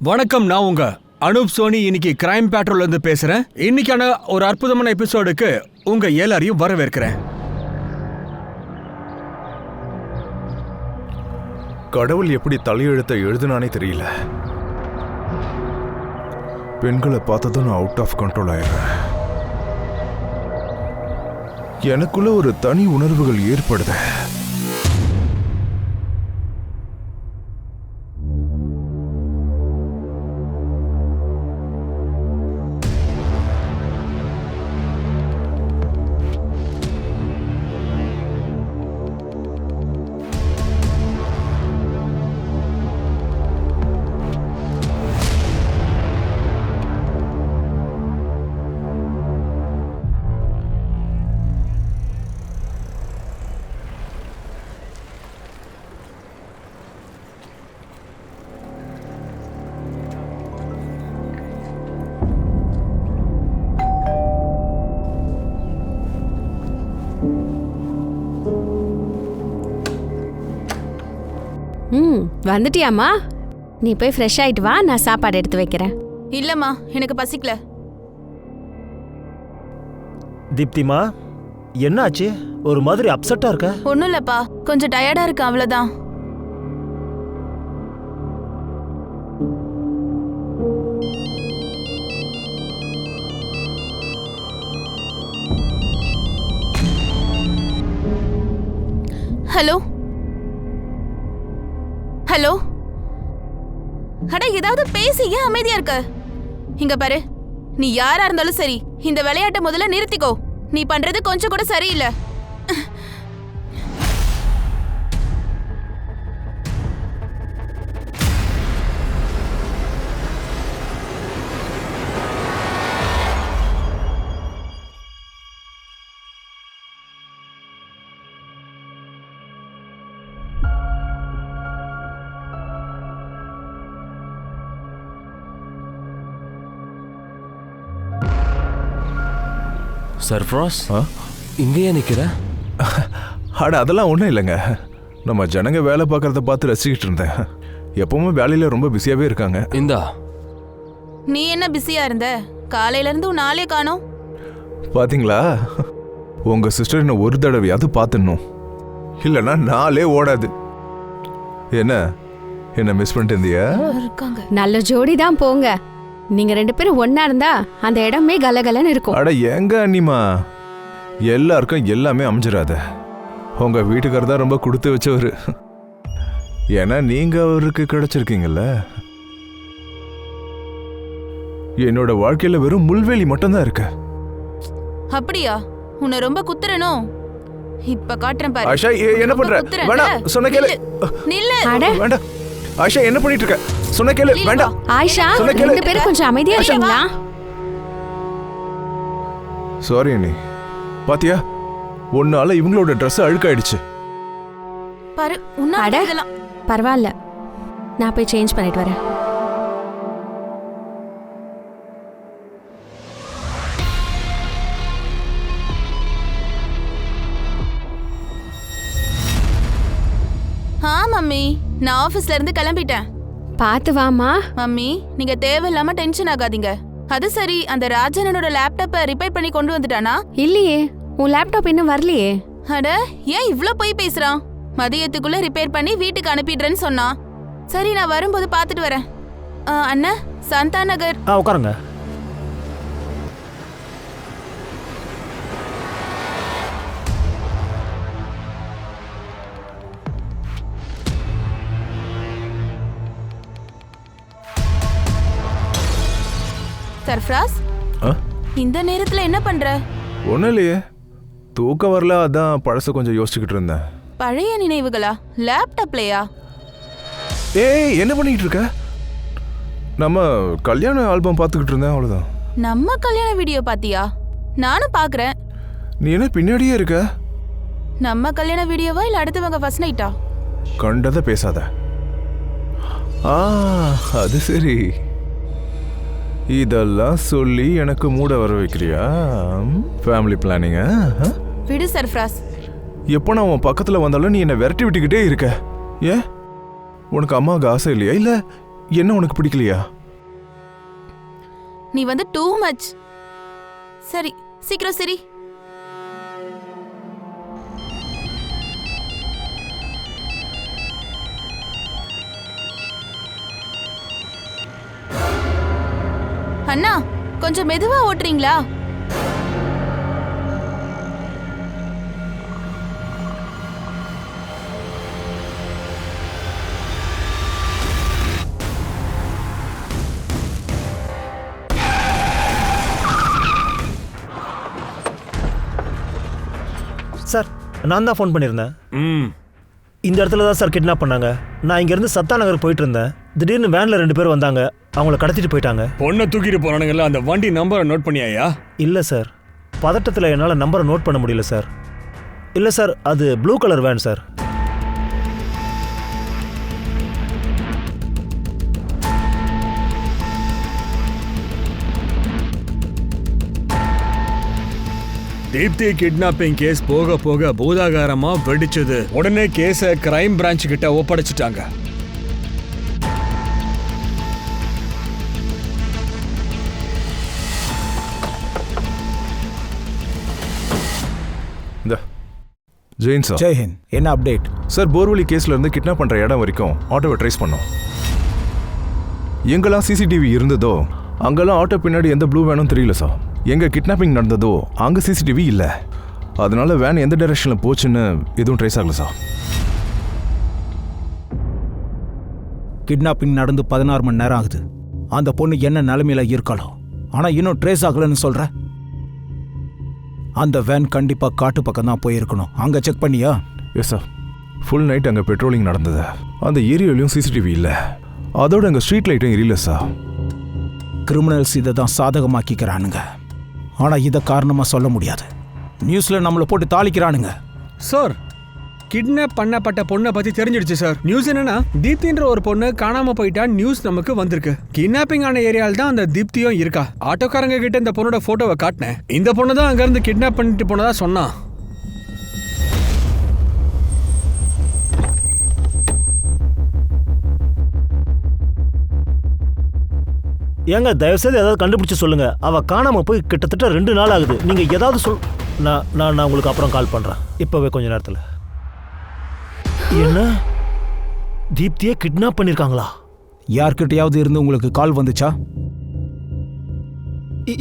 வணக்கம், நான் உங்க அனூப் சோனி. இன்னைக்கு கிரைம் பேட்ரோல்ல இருந்து பேசுறேன். இன்னைக்கான ஒரு அற்புதமான எபிசோடுக்கு உங்க எல்லாரையும் வரவேற்கிறேன். கடவுள் எப்படி தலையெழுத்தை எழுதுனானே தெரியல. பெண்களை பார்த்ததும் நான் அவுட் ஆஃப் கண்ட்ரோல் ஆயிடுறேன். எனக்குள்ள ஒரு தனி உணர்வுகள் ஏற்படுது. வந்துட்டியாம்மா? நீ போய் ஃப்ரெஷ் ஆயிட்டு வா, நான் சாப்பாடு எடுத்து வைக்கிறேன். இல்லம்மா, எனக்கு பசிக்கல. தீப்திமா, என்னாச்சு? ஒரு மாதிரி அப்செட்டா இருக்க? ஒன்றும் இல்லப்பா, கொஞ்சம் டயர்டா இருக்கு, அவ்வளோதான். ஹலோ ஹலோ, அட ஏதாவது பேசி ஏன் அமைதியா இருக்க? இங்க பாரு, நீ யாரா இருந்தாலும் சரி, இந்த விளையாட்டை முதல்ல நிறுத்திக்கோ. நீ பண்றது கொஞ்சம் கூட சரியில்லை. சர்ஃப்ராஸ், இங்கேயே நிற்கிற? அட அதெல்லாம் ஒன்றும் இல்லைங்க. நம்ம ஜனங்க வேலை பார்க்கறத பார்த்து ரசிக்கிட்டு இருந்தேன். எப்பவுமே வேலையில் ரொம்ப பிஸியாகவே இருக்காங்க. இந்தா. நீ என்ன பிஸியா இருந்த? காலையில இருந்து உன் நாளே காணோம். பாத்தீங்களா, உங்க சிஸ்டர் என்ன ஒரு தடவையாவது பார்த்துடணும், இல்லைன்னா நாளே ஓடாது. என்ன மிஸ் பண்ணிட்டு இருந்தியா? இருக்காங்க. நல்ல ஜோடி தான் போங்க. நீங்க ரெண்டு பேரும் ஒன்னா இருந்தா அந்த இடமே கலகலன்னு இருக்கும். அட எங்க அண்ணிமா, எல்லாருக்கும் எல்லாமே அமைஞ்சிடாத. உங்க வீட்டுக்காரர் தான் ரொம்ப கொடுத்து வச்சவரு. ஏன்னா நீங்க அவருக்கு கிடைச்சிருக்கீங்கல்ல. என்னோட வாழ்க்கையில வெறும் முள்வேலி மட்டும்தான் இருக்கு. அப்படியா? உன்னை ரொம்ப குத்துறனோ? இப்ப காட்டுறேன் பாரு. ஆஷா, என்ன பண்ற? வேண்டாம், சொன்ன கேளு. நில்லு. வேண்டாம் ஆஷா, என்ன பண்ணிட்டு இருக்க? சொன்ன கேளு. வேண்டாம் ஆயிஷா, ரெண்டு பேரும் கொஞ்சம் அமைதியா இருக்கீங்களா? சாரி அண்ணி. பாத்தியா, ஒன்னால இவங்களோட ட்ரெஸ் அழுக்காயிடுச்சு. பாரு, உன்னால இதெல்லாம். பரவாயில்ல, நான் போய் சேஞ்ச் பண்ணிட்டு வரேன். மம்மி, நான் ஆபீஸ்ல இருந்து கிளம்பிட்டேன். பாத்து வாமா. மம்மி, நீங்க தேவையில்லாம டென்ஷன் ஆகாதீங்க. அது சரி, அந்த ராஜனோட லேப்டாப்பை ரிப்பேர் பண்ணி கொண்டு வந்துட்டானா? இல்லையே, உன் லேப்டாப் இன்னும் வரலையே. அட, ஏன் இவ்ளோ போய் பேசுறான்? மதியத்துக்குள்ள ரிப்பேர் பண்ணி வீட்டுக்கு அனுப்பிடுறேன்னு சொன்னான். சரி, நான் வரும்போது பாத்துட்டு வரேன். அண்ணா, சந்தா நகர். உட்காருங்க. சர்ஃப்ராஸ், இந்த நேரத்துல என்ன பண்ற? ஒன்னும் இல்லையே, தூக்கம் வரல, அதான் பழச கொஞ்சம் யோசிச்சுக்கிட்டு இருந்தேன். பழைய நினைவுகளா? லேப்டாப்லயா? ஏய், என்ன பண்ணிட்டு இருக்க? நம்ம கல்யாண ஆல்பம் பார்த்துக்கிட்டு இருந்தேன், அவ்வளவுதான். நம்ம கல்யாண வீடியோ பாத்தியா? நானும் பாக்குறேன். நீ என்ன பின்னாடியே இருக்க? நம்ம கல்யாண வீடியோவா இல்ல அடுத்தவங்க ஃபர்ஸ்ட் நைட்டா? கண்டதை பேசாத. அது சரி, இதெல்லாம் சொல்லி எனக்கு மூட வர வைக்கிறியா? ஃபேமிலி பிளானிங்கா? விடு சர்ஃப்ராஸ். எப்போ நான் உன் பக்கத்தில் வந்தாலும் நீ என்னை விரட்டி விட்டுக்கிட்டே இருக்க. ஏன், உனக்கு அம்மாவுக்கு ஆசை இல்லையா? இல்லை என்ன உனக்கு பிடிக்கலையா? நீ வந்து டூ மச். சரி சீக்கிரம் சரி. அண்ணா கொஞ்சம் மெதுவா ஓட்டுறீங்களா? சார் நான் தான் ஃபோன் பண்ணியிருந்தேன். ம் இந்த இடத்துல தான் சார் கிட்னாப் பண்ணாங்க. நான் இங்கேருந்து சத்தா நகர் போயிட்டு இருந்தேன். திடீர்னு வேனில் 2 பேர் வந்தாங்க. அவங்கள கடத்திட்டு போயிட்டாங்க. பொண்ணை தூக்கிட்டு போறானுங்கல்ல, அந்த வண்டி நம்பரை நோட் பண்ணியாயா? இல்லை சார், பதட்டத்தில் என்னால் நம்பரை நோட் பண்ண முடியல சார். இல்லை சார், அது blue colour van sir. Deepti kidnapping case போக போக பூதாகாரமா வெடிச்சது. உடனே கேஸ கிரைம் பிரான்ச் கிட்ட ஒப்படைச்சிட்டாங்க. இந்த ஜெயின் சார். ஜெய்ஹிந்த். என்ன அப்டேட்? சார், போர்வெளி கேஸ்ல இருந்து கிட்னாப் பண்ற இடம் வரைக்கும் ஆட்டோவை ட்ரேஸ் பண்ணோம். எங்கெல்லாம் சிசிடிவி இருந்ததோ அங்கெல்லாம் ஆட்டோ பின்னாடி எந்த ப்ளூ வேனும் தெரியல சார். எங்க கிட்னாப்பிங் நடந்ததோ அங்க சிசிடிவி இல்ல. அதனால வேன் எந்த டைரக்ஷன்ல போச்சுன்னு எதுவும் ட்ரேஸ் ஆகல சார். கிட்னாப்பிங் நடந்து 16 மணி நேரம் ஆகுது. அந்த பொண்ணு என்ன நிலைமையில இருக்கலாம், ஆனா இன்னும் ட்ரேஸ் ஆகலன்னு சொல்ற. அந்த வேன் கண்டிப்பா காட்டு பக்கம் தான் போயிருக்கணும். அங்க செக் பண்ணியா? எஸ் சார், ஃபுல் நைட் அங்கே பெட்ரோலிங் நடந்தது. அந்த ஏரியாலையும் சிசிடிவி இல்லை. அதோட அங்கே ஸ்ட்ரீட் லைட்டும் எரியல சார். கிரிமினல்ஸ் இதை தான் சாதகமாக்கிக்கிறானுங்க. ஆனா இதை காரணமா சொல்ல முடியாது. நியூஸ்ல நம்மளை போட்டு தாளிக்கிறானுங்க. சார், கிட்னாப் பண்ணப்பட்ட பொண்ணை பத்தி தெரிஞ்சிடுச்சு சார். நியூஸ் என்னன்னா, தீப்தின்ற ஒரு பொண்ணு காணாம போயிட்டா நியூஸ் நமக்கு வந்திருக்கு. கிட்னாப்பிங் ஆன ஏரியால தான் அந்த தீப்தியும் இருக்கா. ஆட்டோக்காரங்க கிட்ட இந்த பொண்ணோட போட்டோவை காட்டினேன். இந்த பொண்ணு தான் அங்க இருந்து கிட்னாப் பண்ணிட்டு போனதா சொன்னா. ஏங்க தயவுசெய்து ஏதாவது கண்டுபிடிச்சு சொல்லுங்க. அவ காணாம போய் கிட்டத்தட்ட 2 நாள் ஆகுது. நீங்க ஏதாவது நான் உங்களுக்கு அப்புறம் கால் பண்றேன். இப்பவே கொஞ்ச நேரத்தில். என்ன, தீப்தியை கிட்னாப் பண்ணிருக்காங்களா? யார்கிட்டயாவது இருந்து உங்களுக்கு கால் வந்துச்சா?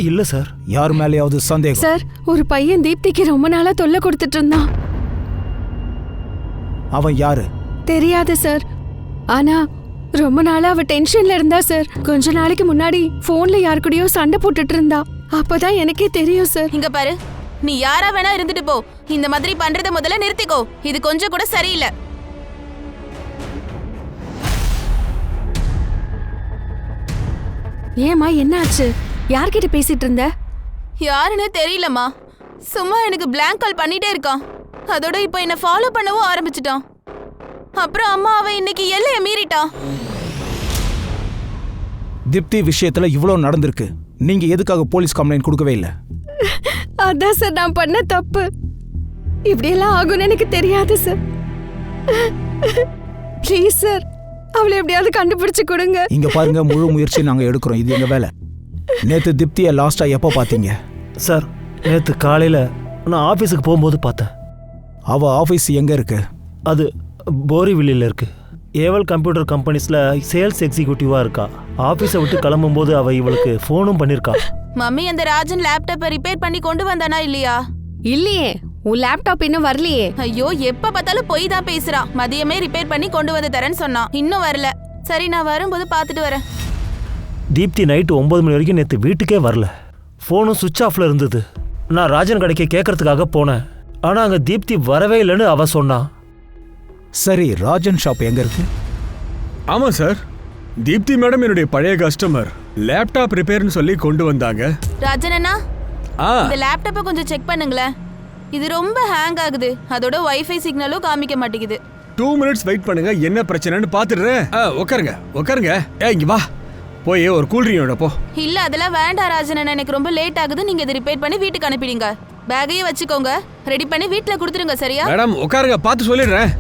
இல்ல சார். யார் மேலேயாவது சந்தேகம்? சார், ஒரு பையன் தீப்திக்கு ரொம்ப நாளா தொல்லை கொடுத்துட்டு இருந்தான். அவன் யாரு? தெரியாது சார். ஆனா ரொம்ப நாளா அவ டென்ஷன்ல இருந்தா சார். கொஞ்ச நாளைக்கு முன்னாடி போன்ல யார் கூடயோ சண்டை போட்டுட்டு இருந்தா. அப்பதான் எனக்கே தெரியும் சார். இங்க பாரு, நீ யாரா வேணா இருந்துட்டு போ. இந்த மாதிரி பண்றத முதல்ல நிறுத்திக்கோ. இது கொஞ்சம் கூட சரியில்லை. ஏமா, என்ன ஆச்சு? யார்கிட்ட பேசிட்டு இருந்த? யாருன்னு தெரியலம்மா. சும்மா எனக்கு பிளாங்க் கால் பண்ணிட்டே இருக்கான். அதோட இப்போ என்ன ஃபாலோ பண்ணவும் ஆரம்பிச்சிட்டான். அப்புறம் அம்மா அவன் இன்னைக்கு எல்லையை மீறிட்டான். தீப்தி விஷயத்துல இவ்வளவு நடந்திருக்கு. நீங்க எதுக்காக போலீஸ் கம்ப்ளைண்ட் கொடுக்கவே இல்லை? அதான் சார் நான் பண்ண தப்பு. இப்படியெல்லாம் ஆகும்னு எனக்கு தெரியாது சார். ப்ளீஸ் சார், அவளை எப்படியாவது கண்டுபிடிச்சு கொடுங்க. இங்க பாருங்க, முழு முயற்சி நாங்க எடுக்கிறோம். இது எங்க வேலை. நேத்து தீப்தியை லாஸ்டா எப்போ பாத்தீங்க? சார், நேற்று காலையில் நான் ஆஃபீஸுக்கு போகும்போது பார்த்தேன். அவ ஆஃபீஸ் எங்க இருக்கு? அது போரிவில்லியில் இருக்கு. ஏவல் கம்ப்யூட்டர் கம்பெனிஸில் சேல்ஸ் எக்ஸிக்யூட்டிவாக இருக்கா. ஆஃபீஸை விட்டு கிளம்பும்போது அவள் இவளுக்கு ஃபோனும் பண்ணியிருக்கா. மம்மி அந்த ராஜன் லேப்டாப்பை ரிப்பேர் பண்ணி கொண்டு வந்தானா இல்லையா? இல்லையே, உன் லேப்டாப் இன்னும் வரலையே. ஐயோ, எப்ப பார்த்தாலும் போய் தான் பேசுறான். மதியமே ரிப்பேர் பண்ணி கொண்டு வந்து தரேன்னு சொன்னான். இன்னும் வரல. சரி, நான் வரும்போது பார்த்துட்டு வரேன். தீப்தி நைட்டு 9 மணி வரைக்கும் நேற்று வீட்டுக்கே வரல. ஃபோனும் சுவிட்ச் ஆஃப்ல இருந்தது. நான் ராஜன் கடைக்கு கேட்கறதுக்காக போனேன். ஆனால் அங்கே தீப்தி வரவே இல்லைன்னு அவ சொன்னான். சரி, ராஜன் ஷாப் எங்க இருக்கு? ஆமா சார், தீப்தி மேடம் என்னுடைய பழைய கஸ்டமர். லேப்டாப் ரிப்பேர்னு சொல்லி கொண்டு வந்தாங்க. ராஜன் அண்ணா, ஆ, இந்த லேப்டாப்பை கொஞ்சம் செக் பண்ணுங்களேன். இது ரொம்ப ஹேங் ஆகுது. அதோட வைஃபை சிக்னலும் காமிக்க மாட்டேங்குது. 2 minutes வெயிட் பண்ணுங்க, என்ன பிரச்சனைன்னு பாத்துடுறேன். உட்காருங்க உட்காருங்க. இங்க வா, போய் ஒரு கூல்ட்ரிங்கோட போ. இல்ல, அதெல்லாம் வேண்டாம் ராஜன் அண்ணா. எனக்கு ரொம்ப லேட் ஆகுது. நீங்க இதை ரிப்பேர் பண்ணி வீட்டுக்கு அனுப்பிடுங்க. பேக்கையே வச்சுக்கோங்க. ரெடி பண்ணி வீட்டுல கொடுத்துருங்க. சரியா மேடம் உட்காருங்க, பார்த்து சொல்லிடுறேன்.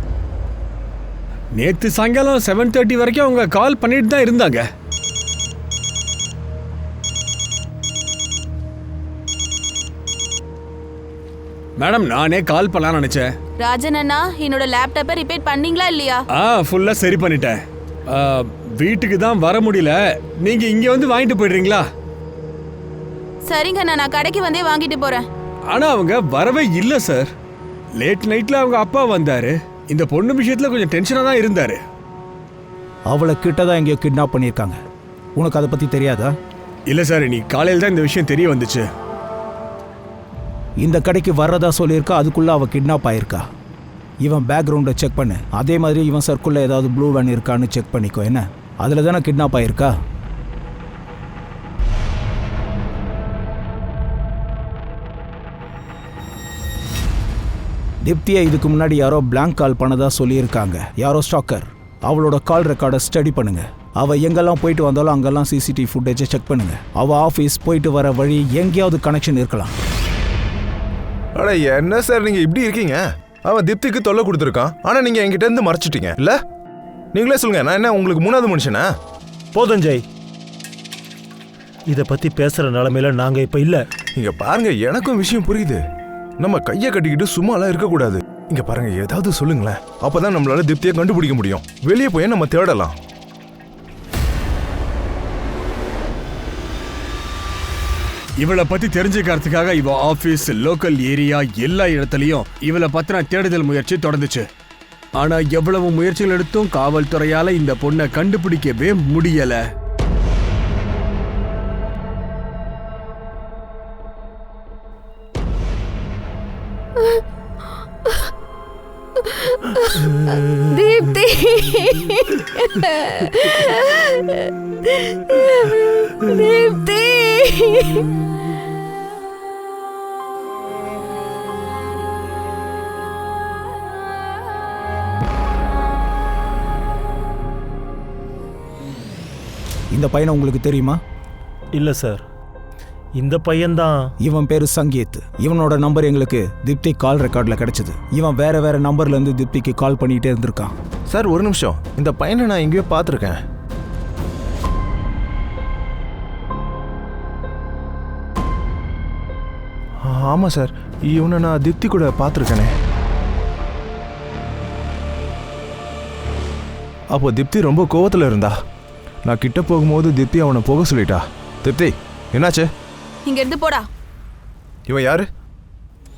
நேத்து சாயங்காலம் 7:30 வரைக்கும் அவங்க கால் பண்ணிட்டு தான் இருந்தாங்க. மேடம், நானே கால் பண்ணலாம்னு நினைச்சேன். ராஜன் அண்ணா, என்னோட லேப்டாப்பை ரிப்பேர் பண்ணீங்களா இல்லையா? ஃபுல்லா சரி பண்ணிட்டேன். வீட்டுக்கு தான் வர முடியல. நீங்க இங்க வந்து வாங்கிட்டு போயிடுறீங்களா? சரிங்க அண்ணா, நான் கடைக்கு வந்தே வாங்கிட்டு போறேன். ஆனா அவங்க வரவே இல்ல சார். லேட் நைட்ல அவங்க அப்பா வந்தாரு. இந்த பொண்ணு விஷயத்துல கொஞ்சம் டென்ஷனா தான் இருந்தாரு. அவளை கிட்டதான் எங்கேயோ கிட்னாப் பண்ணியிருக்காங்க. உனக்கு அதை பத்தி தெரியாதா? இல்ல சார், நீ காலையில் தான் இந்த விஷயம் தெரிய வந்துச்சு. இந்த கடைக்கு வர்றதா சொல்லியிருக்கா, அதுக்குள்ள அவ கிட்னாப் ஆயிருக்கா. இவன் பேக்ரவுண்டை செக் பண்ணு. அதே மாதிரி இவன் சர்க்குள்ள ஏதாவது ப்ளூ வேன் இருக்கான்னு செக் பண்ணிக்கோ. என்ன, அதில் தானே கிட்னாப் ஆயிருக்கா? திப்தியை இதுக்கு முன்னாடி யாரோ பிளாங்க் கால் பண்ணதா சொல்லியிருக்காங்க. யாரோ ஸ்டாக்கர். அவளோட கால் ரெக்கார்டை ஸ்டடி பண்ணுங்க. அவ எங்கெல்லாம் போயிட்டு வந்தாலும் அங்கெல்லாம் சிசிடிவி ஃபுட்டேஜை செக் பண்ணுங்க. அவ ஆஃபீஸ் போயிட்டு வர வழி எங்கேயாவது கனெக்ஷன் இருக்கலாம். அட என்ன சார் நீங்க இப்படி இருக்கீங்க? அவன் திப்திக்கு தொல்லை கொடுத்துருக்கான். ஆனா நீங்க என்கிட்ட இருந்து மறைச்சிட்டீங்க இல்ல? நீங்களே சொல்லுங்க, நான் என்ன உங்களுக்கு மூணாவது மனுஷனா? போதும் ஜெய், இதை பத்தி பேசுற நிலைமையில நாங்க இப்ப இல்ல. இங்க பாருங்க, எனக்கும் விஷயம் புரியுது. நம்ம கையை கட்டிக்கிட்டு சும்மாலாம் இருக்கக்கூடாது. இங்க பாருங்க, ஏதாவது சொல்லுங்களேன். அப்பதான் நம்மளால திப்தியை கண்டுபிடிக்க முடியும். வெளியே போய் நம்ம தேடலாம். இவளை பத்தி தெரிஞ்சுக்கிறதுக்காக இவ ஆபீஸ், லோக்கல் ஏரியா எல்லா இடத்துலயும் இவளை பத்தின தேடுதல் முயற்சி தொடர்ந்துச்சு. ஆனா எவ்வளவு முயற்சிகள் எடுத்தும் காவல்துறையால இந்த பொண்ணை கண்டுபிடிக்கவே முடியல. தீப்தி, தீப்தி. இந்த பையனை உங்களுக்கு தெரியுமா? இல்ல சார், இந்த பையன்தான். இவன் பேரு சங்கீத். இவனோட நம்பர் எங்களுக்கு திப்தி கால் ரெக்கார்ட்ல கிடைச்சது. இவன் வேற வேற நம்பர்ல இருந்து திப்திக்கு கால் பண்ணிட்டே இருந்திருக்கான். சார் ஒரு நிமிஷம், இந்த பையனை நான் எங்கேயோ பார்த்துருக்கேன். ஆமா சார், இவனை நான் திப்தி கூட பார்த்துருக்கேனே. அப்போ திப்தி ரொம்ப கோவத்தில் இருந்தா. நான் கிட்ட போகும்போது திப்தி அவனை போக சொல்லிட்டா. திப்தி, என்னாச்சு? இங்க இருந்து போடா. இவன் யாரு?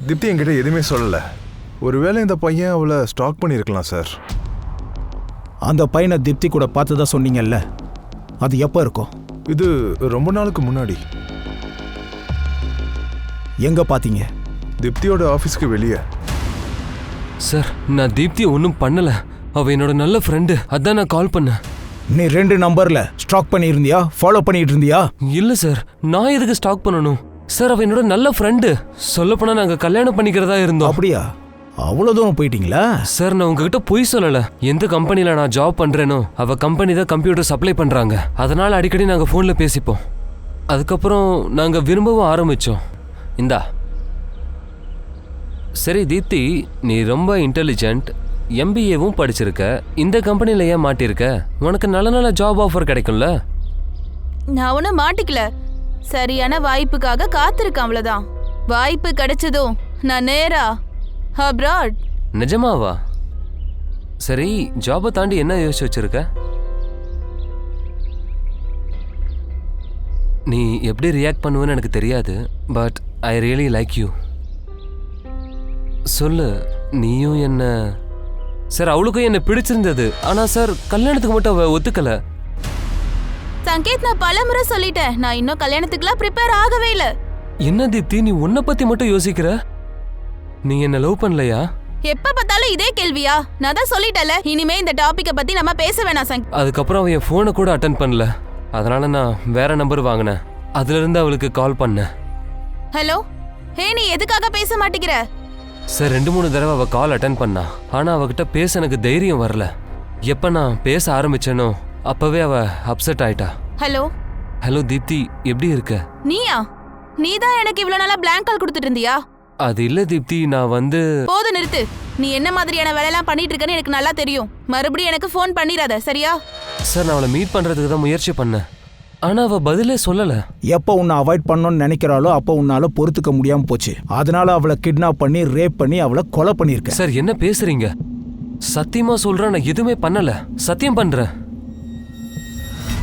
திப்தி என்கிட்ட எதுவுமே சொல்லலை. ஒருவேளை இந்த பையன் அவளை ஸ்டாக் பண்ணியிருக்கலாம் சார். அந்த பையனை திப்தி கூட பார்த்ததா சொன்னீங்கல்ல, அது எப்போ இருக்கும்? இது ரொம்ப நாளுக்கு முன்னாடி. எங்க பார்த்தீங்க? திப்தியோட ஆஃபீஸ்க்கு வெளியே. சார், நான் தீப்தி ஒன்றும் பண்ணல. அவ என்னோட நல்ல ஃப்ரெண்டு. அதான் நான் கால் பண்ணேன். நீ 2 நம்பர்ல ஸ்டாக் பண்ணியிருந்தியா? ஃபாலோ பண்ணிட்டு இருந்தியா? இல்ல சார், நான் எதுக்கு ஸ்டாக் பண்ணணும் சார்? அவ என்னோட நல்ல ஃப்ரெண்டு. சொல்லப்போனா நாங்க கல்யாணம் பண்ணிக்கிறதா இருந்தோம். அப்படியா? அவ்வளோ தூரம் போயிட்டீங்களா? சார், நான் உங்ககிட்ட பொய் சொல்லல. எந்த கம்பெனில நான் ஜாப் பண்றேனோ அவ கம்பெனி தான் கம்ப்யூட்டர் சப்ளை பண்றாங்க. அதனால அடிக்கடி நாங்க போன்ல பேசிப்போம். அதுக்கப்புறம் நாங்க விரும்பவும் ஆரம்பிச்சோம். இந்தா. சரி தீப்தி, நீ ரொம்ப இன்டெலிஜென்ட், MBAவும் படிச்சிருக்க. இந்த கம்பெனில ஏன் மாட்டிருக்க? உனக்கு நல்ல நல்ல ஜாப் ஆஃபர் கிடைக்கும்ல. நான் ஒன்னும் மாட்டிக்கல. சரியான வாய்ப்புக்காக காத்திருக்கேன், அவ்வளவுதான். வாய்ப்பு கிடைச்சதும் நான் நேரா அப்ராட். நிஜமாவா? சரி, ஜாபை தாண்டி என்ன யோசிச்சு வச்சிருக்க? நீ எப்படி ரியாக்ட் பண்ணுவேன்னு எனக்கு தெரியாது. But I really like you. சொல்லு, நீயும் என்ன? சார், அவளுக்கும் என்ன பிடிச்சிருந்தது. ஆனா சார், கல்யாணத்துக்கு மட்டும் அவ ஒத்துக்கல. சங்கீத், நான் பலமுறை சொல்லிட்டேன், நான் இன்னும் கல்யாணத்துக்குலாம் ப்ரிப்பேர் ஆகவே இல்ல. என்ன தீப்தி, நீ உன்னை பத்தி மட்டும் யோசிக்கிற? நீ என்ன லவ் பண்ணலையா? எப்ப பார்த்தாலும் இதே கேள்வியா? நான் தான் சொல்லிட்டேன்ல, இனிமே இந்த டாபிக்க பத்தி நம்ம பேச வேணாம் சங்கீத். அதுக்கப்புறம் அவன் என் ஃபோனை கூட அட்டன் பண்ணல. அதனால நான் வேற நம்பர் வாங்கினேன். அதுல இருந்து அவளுக்கு கால் பண்ணேன். ஹலோ, ஹே, நீ எதுக்காக பேச மாட்டேங்கிற? சார், 2-3 தடவை அவ கால் அட்டன் பண்ணா. ஆனா அவகிட்ட பேச எனக்கு தைரியம் வரல. எப்ப நான் பேச ஆரம்பிச்சேனோ அப்பவே அவ அப்செட் ஆயிட்டா. ஹலோ. ஹலோ தீப்தி, எப்படி இருக்க? நீயா? நீதான் எனக்கு இவ்வளவு நாளா பிளாங்க் கால் கொடுத்துட்டு இருந்தியா? அது இல்ல தீப்தி, நான் வந்து... போதும், நிறுத்து. நீ என்ன மாதிரியான வேலையெல்லாம் பண்ணிட்டு இருக்கன்னு எனக்கு நல்லா தெரியும். மறுபடியும் எனக்கு ஃபோன் பண்ணிடாத, சரியா? சார் நான் அவளை மீட் பண்றதுக்கு தான் முயற்சி பண்ணேன், ஆனா அவ பதிலே சொல்லல. எப்போ உன்னை அவாய்ட் பண்ணணும்னு நினைக்கிறாளோ அப்போ உன்னால பொறுத்துக்க முடியாம போச்சு. அதனால அவளை கிட்னாப் பண்ணி ரேப் பண்ணி அவளை கொலை பண்ணியிருக்க. சார் என்ன பேசுறீங்க? சத்தியமா சொல்றேன், நான் எதுவுமே பண்ணல. சத்தியம் பண்றேன்.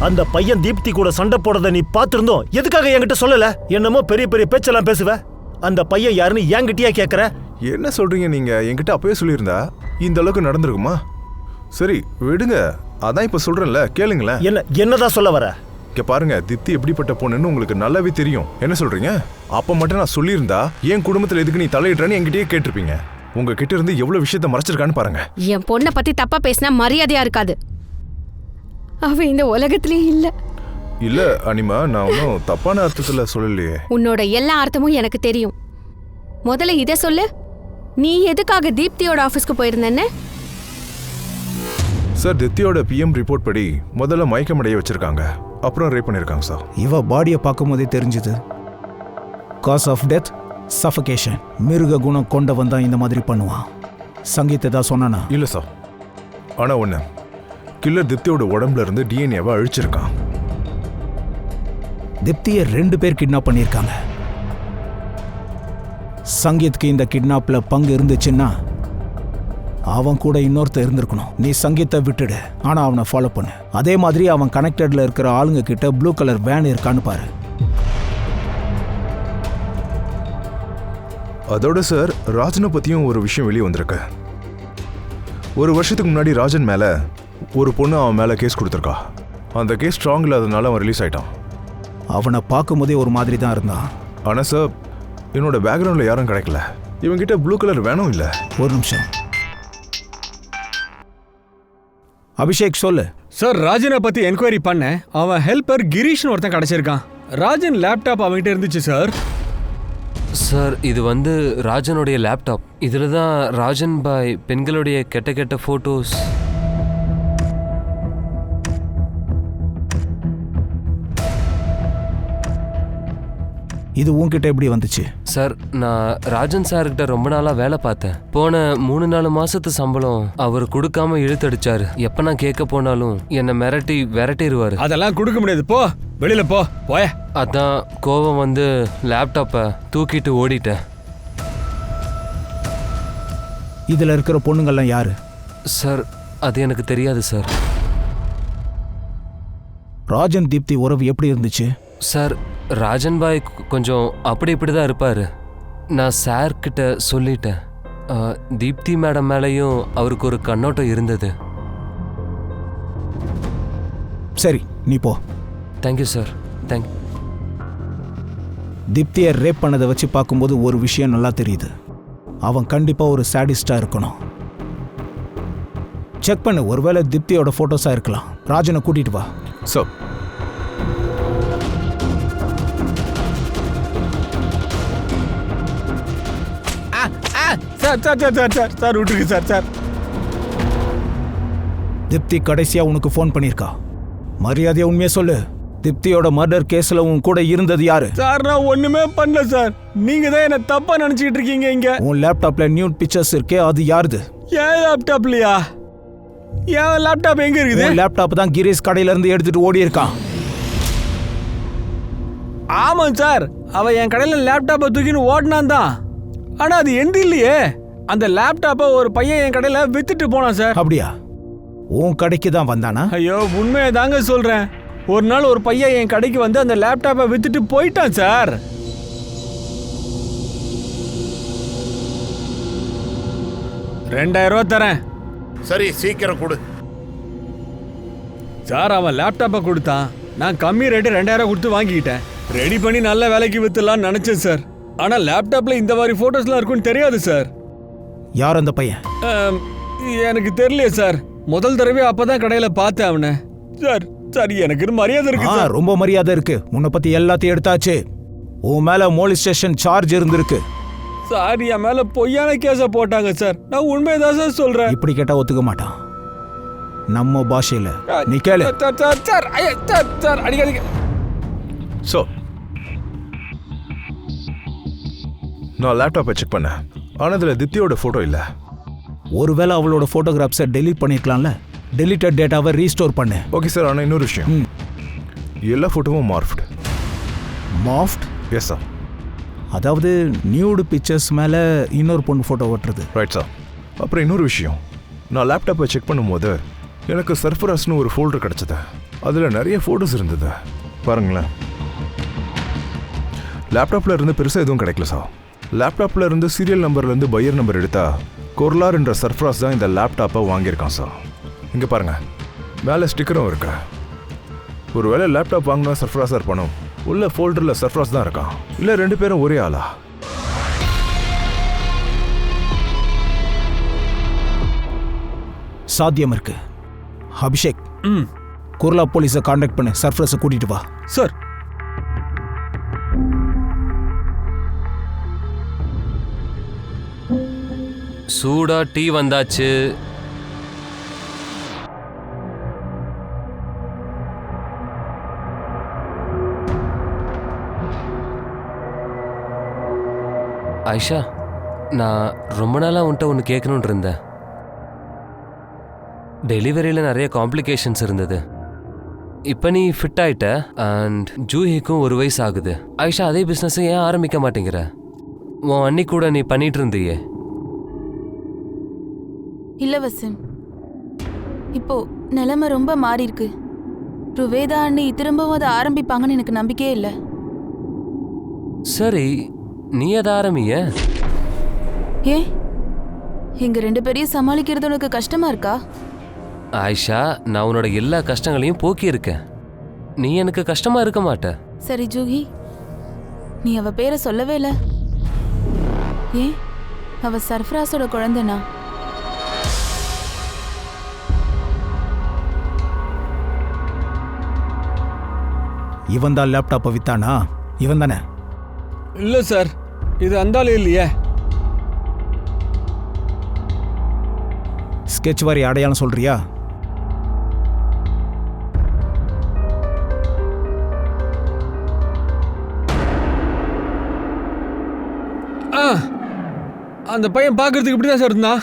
அந்த பையன் தீப்தி கூட சண்டை போடுறத நீ பார்த்திருந்தோம், எதுக்காக என்கிட்ட சொல்லல? என்னமோ பெரிய பெரிய பேச்செல்லாம் பேசுவ. அந்த பையன் யாருன்னு என்கிட்டயா கேட்கற? என்ன சொல்றீங்க நீங்க? என்கிட்ட அப்பவே சொல்லியிருந்தா இந்த அளவுக்கு நடந்திருக்குமா? சரி விடுங்க, அதான் இப்ப சொல்றேன்ல, கேளுங்களேன். என்னதான் சொல்ல வர? இங்க பாருங்க, திப்தி எப்படிப்பட்ட பொண்ணுன்னு உங்களுக்கு நல்லாவே தெரியும். என்ன சொல்றீங்க? அப்ப மட்டும் நான் சொல்லியிருந்தா என் குடும்பத்துல எதுக்கு நீ தலையிடுறேன்னு என்கிட்டயே கேட்டிருப்பீங்க. உங்ககிட்ட இருந்து எவ்வளவு விஷயத்த மறைச்சிருக்கான்னு பாருங்க. என் பொண்ணை பத்தி தப்பா பேசினா மரியாதையா இருக்காது. அவ இந்த உலகத்திலே இல்ல. இல்ல அனிமா, நான் ஒன்றும் தப்பான அர்த்தத்துல சொல்லலையே. உன்னோட எல்லா அர்த்தமும் எனக்கு தெரியும். முதல்ல இத சொல்லு, நீ எதுக்காக தீப்தியோட ஆபீஸ்க்கு போயிருந்தன்னு? சார், திப்தியோட பிஎம் ரிப்போர்ட் படி முதல்ல மயக்கமடைய வச்சிருக்காங்க, அப்புறம் ரேப் பண்ணிருக்காங்க சார். இவ பாடியை பார்க்கும் போதே தெரிஞ்சுது. Cause of death suffocation. மிருக குணம் கொண்டவன் தான் இந்த மாதிரி பண்ணுவான். சங்கீத்தை தான் சொன்னானா? இல்ல சார், ஆனா ஒண்ணு, கில்லர் திப்தியோட உடம்புல இருந்து டிஎன்ஏவை அழிச்சிருக்கான். திப்தியை 2 பேர் கிட்னாப் பண்ணியிருக்காங்க. சங்கீத்க்கு இந்த கிட்னாப்ல பங்கு இருந்துச்சுன்னா அவன் கூட இன்னொருத்த இருந்திருக்கணும். நீ சங்கீத்தை விட்டுடு, ஆனா அவனை ஃபாலோ பண்ணு. அதே மாதிரி அவன் கனெக்டட்ல இருக்கிற ஆளுங்க கிட்ட ப்ளூ கலர் வேன் இருக்கான்னு பாரு. அதோட சார், ராஜனை பத்தியும் ஒரு விஷயம் வெளியே வந்திருக்கு. 1 வருஷத்துக்கு முன்னாடி ராஜன் மேல ஒரு பொண்ணு அவன் மேல கேஸ் கொடுத்துருக்கா. அந்த கேஸ் ஸ்ட்ராங் இல்லாதனால அவன் ரிலீஸ் ஆயிட்டான். அவனை பார்க்கும்போதே ஒரு மாதிரி தான் இருந்தான். ஆனா சார், என்னோட பேக்ரவுண்ட்ல யாரும் கிடைக்கல. இவங்கிட்ட ப்ளூ கலர் வேணும் இல்ல. ஒரு நிமிஷம். அபிஷேக் சொல்லு. சார், ராஜனை பத்தி என்கொயரி பண்ண அவன் ஹெல்ப்பர் கிரீஷ்னு ஒருத்தன் கிடைச்சிருக்கான். ராஜன் லேப்டாப் அவன்கிட்ட இருந்துச்சு சார். சார் இது வந்து ராஜனுடைய லேப்டாப். இதில் தான் ராஜன் பாய் பெண்களுடைய கெட்ட கெட்ட ஃபோட்டோஸ். இது உன்கிட்ட எப்படி வந்துச்சு? சார் நான் ராஜன் சார்கிட்ட ரொம்ப நாளாக வேலை பார்த்தேன். போன 3-4 மாசத்து சம்பளம் அவர் கொடுக்காம இழுத்தடிச்சாரு. எப்போ நான் கேட்க போனாலும் என்னை விரட்டிடுவாரு. அதெல்லாம் கொடுக்க முடியாது, போ வெளியில போ போய. அதான் கோபம் வந்து லேப்டாப்பை தூக்கிட்டு ஓடிட்டேன். இதுல இருக்கிற பொண்ணுங்கள்லாம் யாரு? சார் அது எனக்கு தெரியாது சார். ராஜன் தீப்தி உறவு எப்படி இருந்துச்சு? சார் ராஜன் பாய் கொஞ்சம் அப்படி இப்படி தான் இருப்பார். நான் சார்கிட்ட சொல்லிட்டேன். தீப்தி மேடம் மேலேயும் அவருக்கு ஒரு கண்ணோட்டம் இருந்தது. சரி, நீ போ. Thank you sir, thank you. தீப்தியை ரேப் பண்ணதை வச்சு பார்க்கும்போது ஒரு விஷயம் நல்லா தெரியுது. அவன் கண்டிப்பா ஒரு சாடிஸ்டா இருக்கணும். செக் பண்ணு, ஒருவேளை தீப்தியோட போட்டோஸா இருக்கலாம். ராஜனை கூட்டிட்டு வா. Sir, sir sir sir sir sir sir விட்டுருக்கு சார். சார், தீப்தி கடைசியா உனக்கு ஃபோன் பண்ணியிருக்கா? மரியாதையா உண்மையை சொல்லு. தீப்தியோட மர்டர் கேஸ்ல உன் கூட இருந்தது யாரு? சார் நான் ஒண்ணுமே பண்ணல சார். நீங்க தான் என்ன தப்பா நினைச்சிட்டு இருக்கீங்க. இங்க உன் லேப்டாப்ல நியூட் பிக்சர்ஸ் இருக்கே, அது யாருது? ஏன் லேப்டாப்லயா? ஏன் லேப்டாப் எங்க இருக்குது? உன் லேப்டாப் தான் கிரீஷ் கடையில இருந்து எடுத்துட்டு ஓடி இருக்கான். ஆமாம் சார், அவ என் கடையில லேப்டாப்பை தூக்கின்னு ஓடினான் தான். ஆனா அது எந்த இல்லையே. அந்த லேப்டாப்பை ஒரு பையன் என் கடையில வித்துட்டு போனான் சார். அப்படியா? உன் கடைக்கு தான் வந்தானா? ஐயோ, உண்மையை தாங்க சொல்றேன். ஒரு நாள் ஒரு பையன் என் கடைக்கு வந்து அந்த லேப்டாப்பை வித்துட்டு போயிட்டான் சார். $2000 தரேன். சரி, சீக்கிரம் கொடு. சார் அவன் லேப்டாப்பை கொடுத்தான். நான் கம்மி ரேட்டு 2000 கொடுத்து வாங்கிக்கிட்டேன். ரெடி பண்ணி நல்ல வேலைக்கு வித்துலான்னு நினைச்சேன் சார். ஆனா லேப்டாப்ல இந்த மாதிரி போட்டோஸ்லாம் இருக்குன்னு தெரியாது சார். யார் அந்த பையன்? எனக்கு தெரியலையே சார். முதல் தடவை அப்பதான் கடையில பார்த்தேன் அவனை. சார் சார் எனக்கு மரியாதை இருக்கு சார். ரொம்ப மரியாதை இருக்கு. உன்னை பத்தி எல்லாத்தையும் எடுத்தாச்சு. உன் மேல மோலி ஸ்டேஷன் சார்ஜ் இருந்திருக்கு. சார் என் மேல பொய்யான கேஸ போட்டாங்க சார். நான் உண்மையதான் சார் சொல்றேன். இப்படி கேட்டா ஒத்துக்க மாட்டான். நம்ம பாஷையில நீ கேளு. சார் அடிக்காதீங்க. ஸோ நான் லேப்டாப்பை செக் பண்ணேன், ஆனால் அதில் திப்தியோட ஃபோட்டோ இல்லை. ஒருவேளை அவளோட ஃபோட்டோகிராஃப்ஸை டெலீட் பண்ணிருக்கலாம்ல. டெலிட்டட் டேட்டாவை ரீஸ்டோர் பண்ணு. ஓகே சார், ஆனால் இன்னொரு விஷயம், எல்லா ஃபோட்டோவும் மார்ஃப்ட். மாஃப்ட்? Yes sir. அதாவது நியூடு பிக்சர்ஸ் மேலே இன்னொரு பொண்ணு ஃபோட்டோ ஓட்டுறது. Right sir. அப்புறம் இன்னொரு விஷயம், நான் லேப்டாப்பை செக் பண்ணும்போது எனக்கு சர்ஃபராஸ்னு ஒரு ஃபோல்டர் கிடச்சிது. அதில் நிறைய ஃபோட்டோஸ் இருந்தது. பாருங்களேன், லேப்டாப்பில் இருந்து பெருசாக எதுவும் கிடைக்கல சார். லேப்டாப்பில் இருந்து சீரியல் நம்பர்லேருந்து பையர் நம்பர் எடுத்தா கொர்லார் என்ற சர்ஃபராஸ் தான் இந்த லேப்டாப்பை வாங்கியிருக்கான் சார். இங்கே பாருங்கள், மேலே ஸ்டிக்கரும் இருக்கு. ஒரு வேளை லேப்டாப் வாங்கினா சர்ஃபராஸாக இருப்பானோ, உள்ள ஃபோல்டரில் சர்ஃபராஸ் தான் இருக்கான். இல்லை 2 பேரும் ஒரே ஆளா? சாத்தியம் இருக்கு. அபிஷேக், குர்லா போலீஸை கான்டாக்ட் பண்ணு, சர்ஃபராஸை கூட்டிட்டு வா. சார். சூடா டீ வந்தாச்சு. ஆயிஷா, நான் ரொம்ப நாளாக உன்ட்ட ஒன்று கேட்கணுன்னு இருந்தேன். டெலிவரியில் நிறைய காம்ப்ளிகேஷன்ஸ் இருந்தது. இப்போ நீ ஃபிட் ஆயிட்ட அண்ட் ஜூஹிக்கும் 1 வயசு ஆகுது. ஆயிஷா, அதே பிஸ்னஸை ஏன் ஆரம்பிக்க மாட்டேங்கிற? உன் அன்னி கூட நீ பண்ணிட்டு இருந்தியே. இல்ல வசன், இப்போ நிலைமை ரொம்ப மாறி இருக்கு. ருவேதா அண்ணி திரும்பவும் அதை ஆரம்பிப்பாங்கன்னு எனக்கு நம்பிக்கையே இல்லை. சரி, நீ அதை ஆரம்பிய. ஏன் எங்க 2 பேரையும் சமாளிக்கிறது உனக்கு கஷ்டமா இருக்கா? ஆயிஷா, நான் உன்னோட எல்லா கஷ்டங்களையும் போக்கி இருக்கேன். நீ எனக்கு கஷ்டமா இருக்க மாட்ட. சரி ஜூஹி, நீ அவ பேரை சொல்லவே இல்லை. ஏன் அவ சர்ஃபராஸோட குழந்தைனா? இவன் தான் லேப்டாப்பை வித்தானா? இவன் தானே? இல்லை சார், இது அந்த ஆளு இல்லையே. ஸ்கெட்ச் வாரி அடையாளம் சொல்றியா? அந்த பையன் பார்க்கறதுக்கு இப்படி தான் சார் இருந்தான்.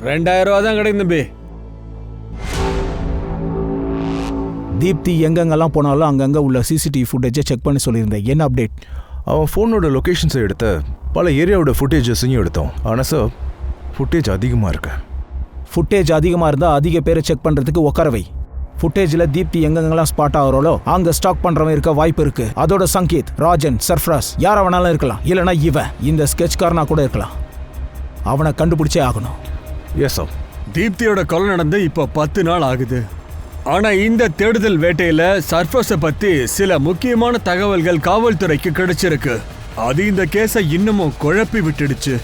2000 ரூபா தான் கிடைக்கும் தம்பி. தீப்தி எங்கெங்கெல்லாம் போனாலும் அங்கங்கே உள்ள சிசிடிவி ஃபுட்டேஜை செக் பண்ணி சொல்லியிருந்தேன். என்ன அப்டேட்? அவன் ஃபோனோட லொக்கேஷன்ஸை எடுத்து பல ஏரியாவோட ஃபுட்டேஜஸையும் எடுத்தோம். ஆனால் சார், ஃபுட்டேஜ் அதிகமாக இருக்கு. ஃபுட்டேஜ் அதிகமாக இருந்தால் அதிக பேரை செக் பண்ணுறதுக்கு உட்காரவை. ஃபுட்டேஜில் தீப்தி எங்கெங்கெல்லாம் ஸ்பாட் ஆகிறாலோ அங்கே ஸ்டாக் பண்ணுறவன் இருக்க வாய்ப்பு இருக்கு. அதோட சங்கீத், ராஜன், சர்ஃப்ராஸ் யாரை வேணாலும் இருக்கலாம். இல்லைனா இவன் இந்த ஸ்கெட்ச்காரனா கூட இருக்கலாம். அவனை கண்டுபிடிச்சே ஆகணும். Yes sir. தீப்தியோட கொலை நடந்து இப்போ 10 நாள் ஆகுது. ஆனா இந்த தேடுதல் வேட்டையில சர்ஃபராஸை பத்தி சில முக்கியமான தகவல்கள் காவல்துறைக்கு கிடைச்சிருக்கு. அது இந்த கேஸை இன்னமும் குழப்பி விட்டுடுச்சு.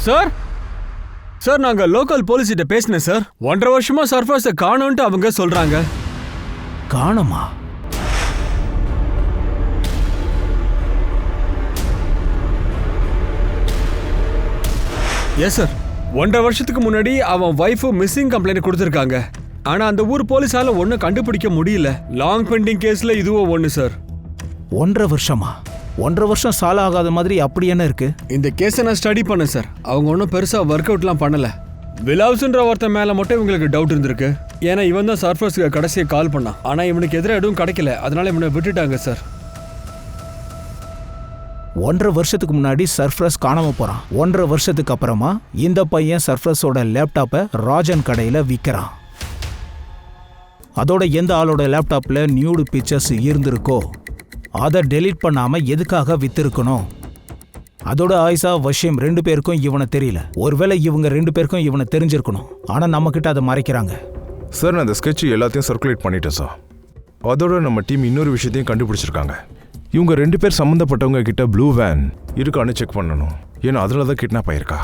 சார் சார், நாங்க லோக்கல் போலீஸ் கிட்ட பேசினேன் சார். 1.5 வருஷமா சர்ஃபராஸை காணோன்ட்டு அவங்க சொல்றாங்க. காணுமா? எஸ் சார், 1.5 வருஷத்துக்கு முன்னாடி அவன் வைஃபு மிஸ்ஸிங் கம்ப்ளைண்ட் கொடுத்துருக்காங்க. ஆனா அந்த ஊர் போலீஸால ஒன்னும் கண்டுபிடிக்க முடியல. லாங் பெண்டிங் கேஸ்ல இதுவும் ஒண்ணு சார். 1.5 வருஷமா? 1.5 வருஷம் சால ஆகாத மாதிரி அப்படி என்ன இருக்கு? இந்த கேஸை நான் ஸ்டடி பண்ணேன் சார். அவங்க ஒன்றும் பெருசா ஒர்க் அவுட்லாம் பண்ணல. விலாவ்ஸ்ன்ற ஒருத்தன் மேல மட்டும் இவங்களுக்கு டவுட் இருந்திருக்கு. ஏன்னா இவன் தான் சர்ஃபராஸ்க்கு கடைசியை கால் பண்ணான். ஆனா இவனுக்கு எதிராக எதுவும் கிடைக்கல, அதனால இவனை விட்டுட்டாங்க சார். 1.5 வருஷத்துக்கு முன்னாடி சர்ஃபராஸ் காணாம போறான். 1.5 வருஷத்துக்கு அப்புறமா இந்த பையன் சர்ஃபராஸோட லேப்டாப்பை ராஜன் கடையில விற்கிறான். அதோட எந்த ஆளோட லேப்டாப்ல நியூடு பிக்சர்ஸ் இருந்திருக்கோ அதை டெலீட் பண்ணாம எதுக்காக வித்திருக்கணும்? அதோட ஆயிஷா, வஷீம் 2 பேருக்கும் இவனை தெரியல. ஒருவேளை இவங்க 2 பேருக்கும் இவனை தெரிஞ்சிருக்கணும். ஆனா நம்ம கிட்ட அதை மறைக்கிறாங்க. சார், நான் அந்த ஸ்கெட்ச் எல்லாத்தையும் சர்க்குலேட் பண்ணிட்டேன் சார். அதோட நம்ம டீம் இன்னொரு விஷயத்தையும் கண்டுபிடிச்சிருக்காங்க. இவங்க 2 பேர் சம்மந்தப்பட்டவங்க கிட்ட ப்ளூ வேன் இருக்கான்னு செக் பண்ணணும். ஏன்னா அதில் தான் கிட்னாப் ஆயிருக்கா.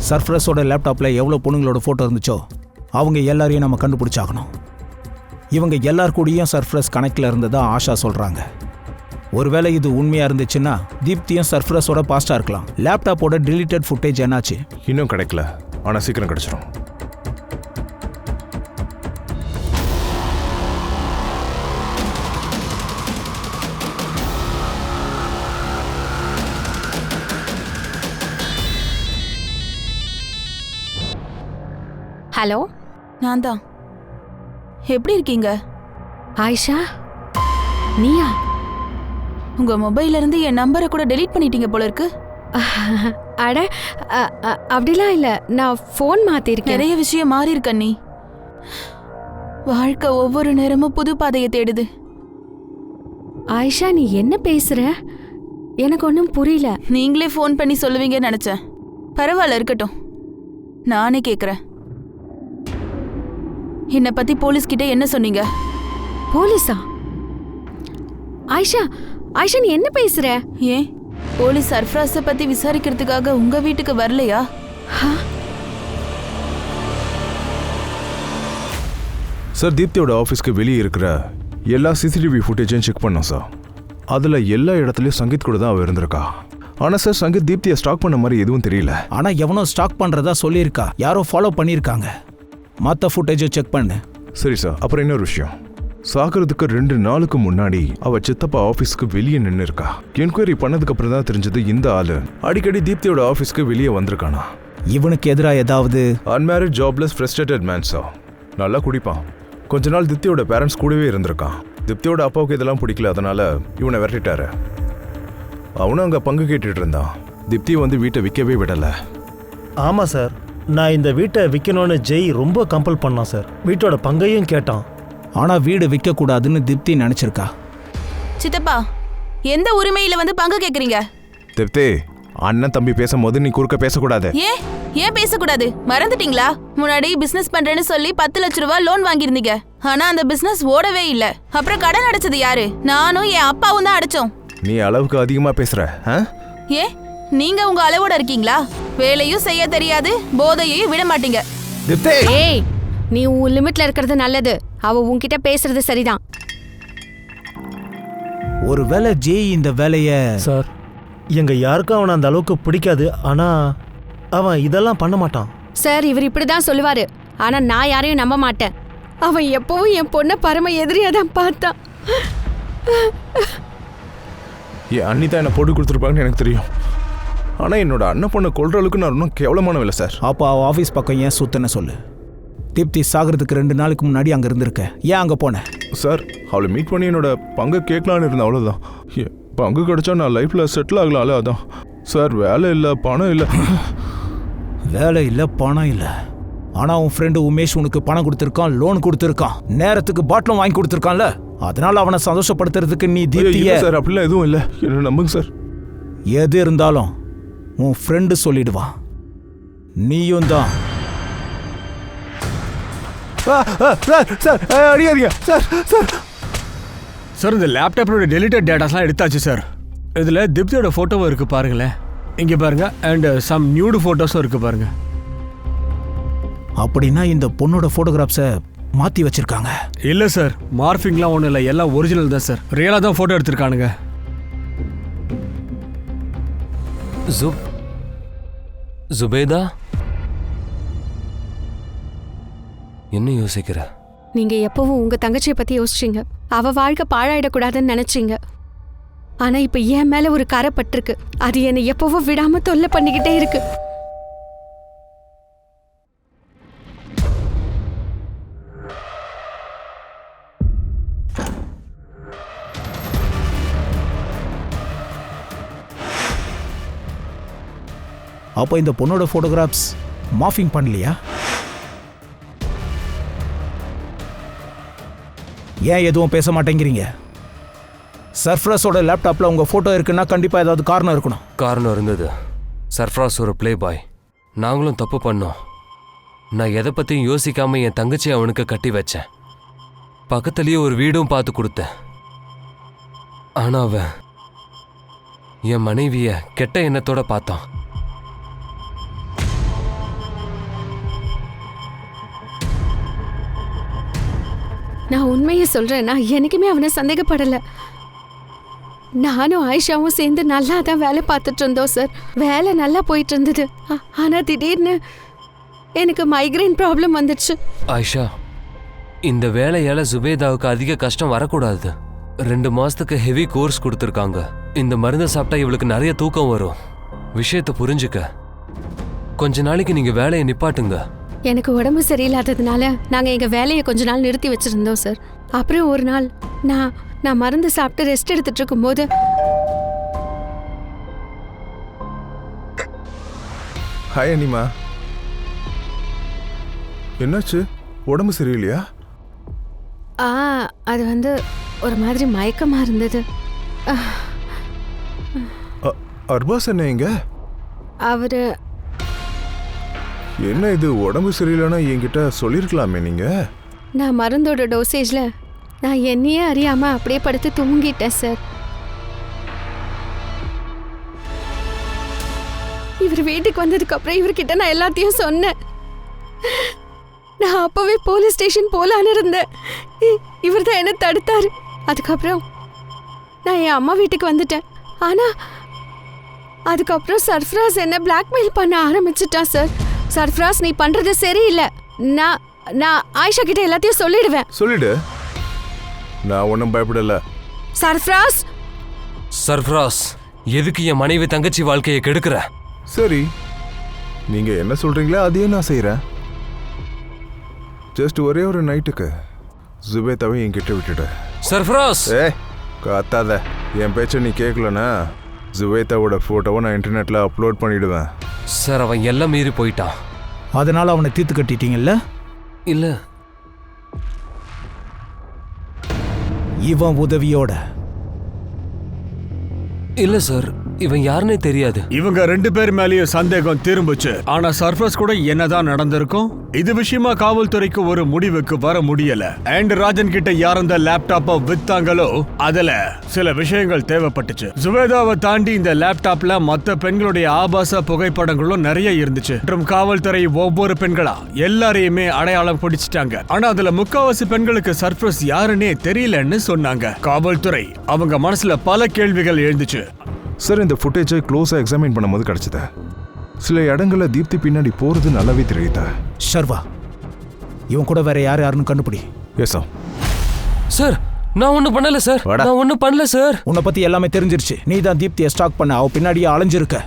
சர்ஃபராஸோட லேப்டாப்ல எவ்வளோ பொண்ணுங்களோட ஃபோட்டோ இருந்துச்சோ அவங்க எல்லாரையும் நம்ம கண்டுபிடிச்சாகணும். இவங்க எல்லார் கூடயும் சர்ஃபராஸ் கணக்கில் இருந்ததா ஆஷா சொல்றாங்க. ஒருவேளை இது உண்மையா இருந்துச்சுன்னா தீப்தியும் சர்ஃபராஸோட பாஸ்டா இருக்கலாம். லேப்டாப்போட டிலீட்டட் ஃபுட்டேஜ் என்னாச்சு? இன்னும் கிடைக்கல, ஆனால் சீக்கிரம் கிடைச்சிடும். ஹலோ, நான் தான். எப்படி இருக்கீங்க? ஆயிஷா, நீயா? உங்க மொபைல்ல இருந்து என் நம்பரை கூட டெலீட் பண்ணிட்டீங்க போல இருக்கு. அட, அப்படிலாம் இல்ல, நான் ஃபோன் மாத்திருக்கேன். நிறைய விஷயம் மாறி இருக்க நீ. வாழ்க்கை ஒவ்வொரு நேரமும் புது பாதையை தேடுது. ஆயிஷா, நீ என்ன பேசுற? எனக்கு ஒன்றும் புரியல. நீங்களே ஃபோன் பண்ணி சொல்லுவீங்கன்னு நினைச்சேன். பரவாயில்ல, இருக்கட்டும். நானே கேக்குறேன். என்னை பத்தி போலீஸ் கிட்ட என்ன சொன்னீங்க? போலீஸா? ஆயிஷா, ஆயிஷா, நீ என்ன பேசுற? ஏன் போலீஸ் சர்ஃப்ராஸை பத்தி விசாரிக்கிறதுக்காக உங்க வீட்டுக்கு வரலையா? சார், தீப்தியோட ஆஃபீஸ்க்கு வெளியே இருக்கிற எல்லா சிசிடிவி ஃபுட்டேஜையும் செக் பண்ணோம் சார். அதில் எல்லா இடத்துலையும் சங்கீத் கூட தான் அவள் இருந்திருக்கா. ஆனால் சார், சங்கீத் தீப்தியை ஸ்டாக் பண்ண மாதிரி எதுவும் தெரியல. ஆனால் எவனோ ஸ்டாக் பண்ணுறதா சொல்லியிருக்கா. யாரோ ஃபாலோ பண்ணியிருக்காங்க. மற்ற ஃபுட்டேஜை செக் பண்ணு. சரி சார். அப்புறம் இன்னொரு விஷயம், சாகிறதுக்கு 2 நாளுக்கு முன்னாடி அவ சித்தப்பா ஆஃபீஸ்க்கு வெளியே நின்று இருக்கா. என்கொயரி பண்ணதுக்கு அப்புறம் தான் தெரிஞ்சது இந்த ஆளு அடிக்கடி தீப்தியோட ஆஃபீஸ்க்கு வெளியே வந்திருக்கானா. இவனுக்கு எதிராக ஏதாவது? Unmarried jobless frustrated man sir. நல்லா குடிப்பான். கொஞ்ச நாள் திப்தியோட பேரண்ட்ஸ் கூடவே இருந்திருக்கான். திப்தியோட அப்பாவுக்கு இதெல்லாம் பிடிக்கல, அதனால இவனை விரட்டிட்டாரு. அவனும் அங்கே பங்கு கேட்டுட்டு இருந்தான். திப்தி வந்து வீட்டை விற்கவே விடலை. ஆமாம் சார், நான் இந்த வீட்டை விற்கணும்னு ஜெய் ரொம்ப கம்பல் பண்ணான் சார். வீட்டோட பங்கையும் கேட்டான். ஆனால் வீடு விற்கக்கூடாதுன்னு திப்தி நினச்சிருக்கா. சித்தப்பா, எந்த உரிமையில வந்து பங்கு கேக்குறீங்க? திப்தி, அண்ணன் தம்பி பேசும்போது நீ குறுக்க பேசக்கூடாது. ஏன் பேசக்கூடாது? மறந்துட்டீங்களா? முன்னாடி பிசினஸ் பண்றேன்னு சொல்லி 10 லட்ச ரூபாய் லோன் வாங்கியிருந்தீங்க. ஆனா அந்த பிசினஸ் ஓடவே இல்ல. அப்புறம் கடன் அடைச்சது யாரு? நானும் என் அப்பாவும் தான் அடைச்சோம். நீ அளவுக்கு அதிகமா பேசுற. நீங்க உங்க அளவோட இருக்கீங்களா? வேலையும் செய்ய தெரியாது, போதையையும் விட மாட்டீங்க. ஏய், நீ உன் லிமிட்ல இருக்கிறது நல்லது. அவ உன்கிட்ட பேசுறது சரிதான். ஒருவேளை ஜெய் இந்த வேலையை... சார், எங்க யாருக்கும் அவனை அந்த அளவுக்கு பிடிக்காது. ஆனா அவன் இதெல்லாம் பண்ண மாட்டான் சார். இவர் இப்படிதான் சொல்லுவாரு, ஆனா நான் யாரையும் நம்ப மாட்டேன். அவன் எப்பவும் என் பொண்ணை பரம எதிரியா தான் பார்த்தான். என் அண்ணி தான் என்னை போட்டு கொடுத்துருப்பாங்கன்னு எனக்கு தெரியும். ஆனால் என்னோட அண்ணன் பொண்ணை கொள்ற அளவுக்கு நான் இன்னும் கேவலமானவில்லை சார். அப்போ அவள் ஆஃபீஸ் பக்கம் ஏன் சுத்தன்னு சொல்லு. தீப்தி சாகிறதுக்கு 2 நாளுக்கு முன்னாடி அங்கே இருந்திருக்க. ஏன் அங்கே போனேன்? சார், அவளை மீட் பண்ணி என்னோட பங்கை கேட்கலான்னு இருந்தேன், அவ்வளோதான். பங்கு கிடைச்சா நான் லைஃப்பில் செட்டில் ஆகலாம்ல, அதான் சார். வேலை இல்லை, பணம் இல்லை. வேலை இல்லை, பணம் இல்லை. ஆனால் உன் ஃப்ரெண்டு உமேஷ் உனக்கு பணம் கொடுத்துருக்கான், லோன் கொடுத்துருக்கான், நேரத்துக்கு பாட்டிலும் வாங்கி கொடுத்துருக்கான்ல. அதனால அவனை சந்தோஷப்படுத்துறதுக்கு நீ தீப்தியை... சார், அப்படிலாம் எதுவும் இல்லை, என்ன நம்புங்க சார். எது இருந்தாலும் உன் ஃப்ரெண்டு சொல்லிடுவான். நீயும் தான். சார், இந்த லேப்டாப்போட டெலிட்டட் டேட்டாஸ்லாம் எடுத்தாச்சு சார். இதில் திப்தியோட ஃபோட்டோவும் இருக்கு பாருங்களேன். இங்கே பாருங்க. அண்ட் சம் நியூடு ஃபோட்டோஸும் இருக்கு பாருங்க. அப்படின்னா இந்த பொண்ணோட ஃபோட்டோகிராஃப்ஸை மாற்றி வச்சிருக்காங்க. இல்லை சார், மார்ஃபிங்லாம் ஒன்றும் இல்லை, எல்லாம் ஒரிஜினல் தான் சார். ரியலாக தான் ஃபோட்டோ எடுத்திருக்கானுங்க. ஜுபேதா, என்ன யோசிக்கிற? நீங்க எப்பவும் உங்க தங்கச்சியை பத்தி யோசிச்சீங்க. அவ வாழ்க்கை பாழாயிடக்கூடாதுன்னு நினைச்சீங்க. ஆனா இப்ப என் மேல ஒரு கரை பட்டிருக்கு. அது என்னை எப்பவும் விடாம தொல்லை பண்ணிக்கிட்டே இருக்கு. அப்போ இந்த பொண்ணோட ஃபோட்டோகிராஃப்ஸ் மார்ஃபிங் பண்ணலையா? ஏன் எதுவும் பேச மாட்டேங்கிறீங்க? சர்ஃப்ராஸோட லேப்டாப்பில் உங்கள் ஃபோட்டோ இருக்குன்னா கண்டிப்பாக ஏதாவது காரணம் இருக்கணும். காரணம் இருந்தது. சர்ஃப்ராஸ் ஒரு ப்ளே பாய். நாங்களும் தப்பு பண்ணோம். நான் எதை பற்றியும் யோசிக்காமல் என் தங்கச்சியை அவனுக்கு கட்டி வச்சேன். பக்கத்துலேயே ஒரு வீடும் பார்த்து கொடுத்தேன். ஆனால் அவன் என் மனைவியை கெட்ட எண்ணத்தோட பார்த்தான். நான் உண்மையை சொல்றேன், நான் என்னைக்குமே அவனை சந்தேகப்படல. நானும் ஆயிஷாவும் சேர்ந்து நல்லா தான் வேலை பார்த்துட்டு இருந்தோம் சார். வேலை நல்லா போயிட்டு இருந்தது. ஆனா திடீர்னு எனக்கு மைக்ரைன் ப்ராப்ளம் வந்துடுச்சு. ஆயிஷா, இந்த வேலையால ஜுபேதாவுக்கு அதிக கஷ்டம் வரக்கூடாது. 2 மாசத்துக்கு ஹெவி கோர்ஸ் கொடுத்துருக்காங்க. இந்த மருந்து சாப்பிட்டா இவளுக்கு நிறைய தூக்கம் வரும். விஷயத்தை புரிஞ்சுக்க. கொஞ்ச நாளைக்கு நீங்க வேலையை நிப்பாட்டுங்க. எனக்கு உடம்பு சரியில்லாததுனால நாங்க எங்க வேலையை கொஞ்ச நாள் நிறுத்தி வச்சிருந்தோம் சார். அப்புறம் ஒரு நாள் நான் மருந்து சாப்பிட்டு ரெஸ்ட் எடுத்துட்டு இருக்கும்போது ஹாய் அனிமா, என்னாச்சு? உடம்பு சரியில்லையா? அது வந்து ஒரு மாதிரி மயக்கமா இருந்தது. அர்பாஸ் என்ன இங்க? அவரு என்ன இது உடம்பு சரியில்லைன்னா என்கிட்ட சொல்லியிருக்கலாமே நீங்க. நான் மருந்தோட டோசேஜ்ல நான் என்னையே அறியாம அப்படியே படுத்து தூங்கிட்டேன் சார். இவர் வீட்டுக்கு வந்ததுக்கு அப்புறம் இவர்கிட்ட நான் எல்லாத்தையும் சொன்னேன். நான் அப்பவே போலீஸ் ஸ்டேஷன் போலான்னு இருந்தேன். இவர் தான் என்ன தடுத்தாரு. அதுக்கப்புறம் நான் என் அம்மா வீட்டுக்கு வந்துட்டேன். ஆனா அதுக்கப்புறம் சர்ஃப்ராஸ் என்ன பிளாக்மெயில் பண்ண ஆரம்பிச்சிட்டான் சார். சர்ஃப்ராஸ், நீ பண்றது சரியில்லை. நான் ஆயிஷா கிட்ட எல்லாத்தையும் சொல்லிடுவேன். சொல்லிடு, நான் ஒன்றும் பயப்படல. சர்ஃப்ராஸ், எதுக்கு என் மனைவி தங்கச்சி வாழ்க்கையை கெடுக்கிற? சரி, நீங்க என்ன சொல்றீங்களோ அதையே நான் செய்யறேன். ஜஸ்ட் ஒரே ஒரு நைட்டுக்கு ஜுபேதாவை என்கிட்ட விட்டுடு. சர்ஃப்ராஸ், காத்தாத. என் பேச்ச நீ கேட்கலன்னா ஜுபேதாவோட போட்டோவை நான் இன்டர்நெட்ல அப்லோட் பண்ணிடுவேன். சார், அவன் எல்லாம் மீறி போயிட்டான். அதனால அவனை தீர்த்து கட்டிட்டீங்கல்ல? இல்ல, இவன் உதவியோட. இல்ல சார், இவன் யாருன்னே தெரியாது. இவங்க 2 பேர் மேலேயும் சந்தேகம் திரும்புச்சு. ஆனா சர்ஃப்ராஸ் கூட என்னதான் நடந்திருக்கும், இது விஷயமா காவல்துறைக்கு ஒரு முடிவுக்கு வர முடியல. அண்ட் ராஜன் கிட்ட யார் அந்த லேப்டாப்பை வித்தாங்களோ அதுல சில விஷயங்கள் தேவைப்பட்டுச்சு. ஜுபேதாவை தாண்டி இந்த லேப்டாப்ல மத்த பெண்களுடைய ஆபாச புகைப்படங்களும் நிறைய இருந்துச்சு. மற்றும் காவல்துறை ஒவ்வொரு பெண்களா எல்லாரையுமே அடையாளம் பிடிச்சிட்டாங்க. ஆனா அதுல முக்காவாசி பெண்களுக்கு சர்ஃப்ராஸ் யாருன்னே தெரியலன்னு சொன்னாங்க. காவல்துறை அவங்க மனசுல பல கேள்விகள் எழுந்துச்சு. சார், இந்த ஃபுட்டேஜை க்ளோஸாக எக்ஸாமின் பண்ணும்போது கிடச்சித. சில இடங்களில் தீப்தி பின்னாடி போகிறது நல்லாவே தெரியுதா? ஷர்வா, இவன் கூட வேற யாருன்னு கண்டுபிடி. Yes sir. சார், நான் ஒன்றும் பண்ணல சார். நான் ஒன்றும் பண்ணல சார். உன்னை பற்றி எல்லாமே தெரிஞ்சிருச்சு. நீ தான் தீப்தியை ஸ்டாக் பண்ண, அவ பின்னாடியே அலைஞ்சிருக்க.